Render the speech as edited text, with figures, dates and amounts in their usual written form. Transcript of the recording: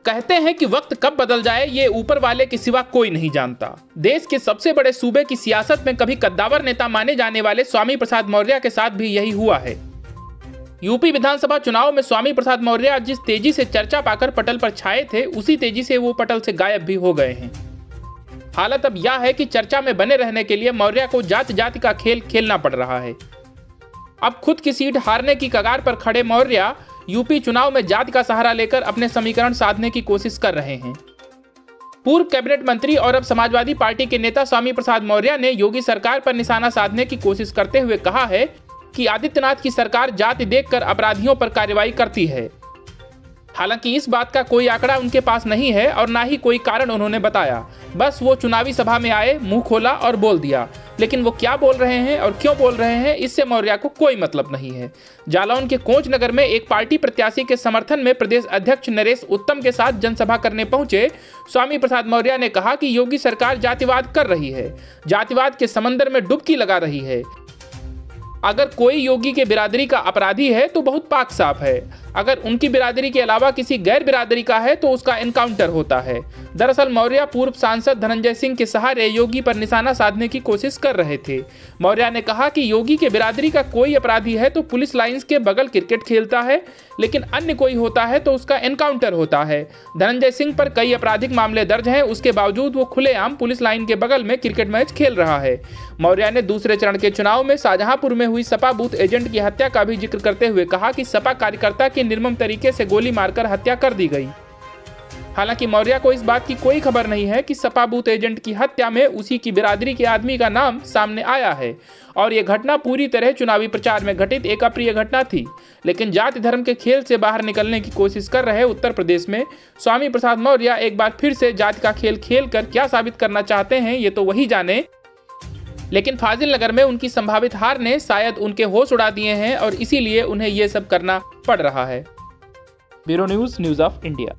कहते हैं कि वक्त कब बदल जाए ये ऊपर वाले के सिवा कोई नहीं जानता। देश के सबसे बड़े सूबे की सियासत में कभी कद्दावर नेता माने जाने वाले स्वामी प्रसाद मौर्य के साथ भी यही हुआ है। यूपी विधानसभा चुनाव में स्वामी प्रसाद मौर्य जिस तेजी से चर्चा पाकर पटल पर छाए थे, उसी तेजी से वो पटल से गायब भी हो गए हैं। हालत अब यह है कि चर्चा में बने रहने के लिए मौर्य को जाति जाति का खेल खेलना पड़ रहा है। अब खुद की सीट हारने की कगार पर खड़े मौर्य यूपी चुनाव में जाति का सहारा लेकर अपने समीकरण साधने की कोशिश कर रहे हैं। पूर्व कैबिनेट मंत्री और अब समाजवादी पार्टी के नेता स्वामी प्रसाद मौर्य ने योगी सरकार पर निशाना साधने की कोशिश करते हुए कहा है कि आदित्यनाथ की सरकार जाति देखकर अपराधियों पर कार्रवाई करती है। हालांकि इस बात का कोई आंकड़ा उनके पास नहीं है और ना ही कोई कारण उन्होंने बताया। बस वो चुनावी सभा में आए, मुंह खोला और बोल दिया, लेकिन वो क्या बोल रहे हैं और क्यों बोल रहे हैं इससे मौर्य को कोई मतलब नहीं है। जालौन के कोंच नगर में एक पार्टी प्रत्याशी के समर्थन में प्रदेश अध्यक्ष नरेश उत्तम के साथ जनसभा करने पहुंचे स्वामी प्रसाद मौर्य ने कहा कि योगी सरकार जातिवाद कर रही है, जातिवाद के समंदर में डुबकी लगा रही है। अगर कोई योगी के बिरादरी का अपराधी है तो बहुत पाक साफ है, अगर उनकी बिरादरी के अलावा किसी गैर बिरादरी का है तो उसका एनकाउंटर होता है। दरअसल मौर्य पूर्व सांसद धनंजय सिंह के सहारे योगी पर निशाना साधने की कोशिश कर रहे थे। मौर्य ने कहा कि योगी के बिरादरी का कोई अपराधी है तो पुलिस लाइंस के बगल क्रिकेट खेलता है, लेकिन अन्य कोई होता है तो उसका एनकाउंटर होता है। धनंजय सिंह पर कई आपराधिक मामले दर्ज हैं, उसके बावजूद वो खुलेआम पुलिस लाइन के बगल में क्रिकेट मैच खेल रहा है। मौर्य ने दूसरे चरण के चुनाव में शाहजहांपुर में हुई सपा बूथ एजेंट की हत्या का भी जिक्र करते हुए कहा कि सपा कार्यकर्ता की निर्मम तरीके से गोली मारकर हत्या कर दी गई। हालांकि मौर्य को इस बात की कोई खबर नहीं है कि सपा बूथ एजेंट की हत्या में उसी की बिरादरी के आदमी का नाम सामने आया है और यह घटना पूरी तरह चुनावी प्रचार में घटित एक अप्रिय घटना थी। लेकिन जाति धर्म के खेल से बाहर निकलने की कोशिश कर रहे उत्तर प्रदेश में स्वामी प्रसाद मौर्य एक बार फिर से जाति का खेल खेलकर क्या साबित करना चाहते हैं ये तो वही जाने। लेकिन फाजिल नगर में उनकी संभावित हार ने शायद उनके होश उड़ा दिए हैं और इसीलिए उन्हें ये सब करना पड़ रहा है। Bureau news of India.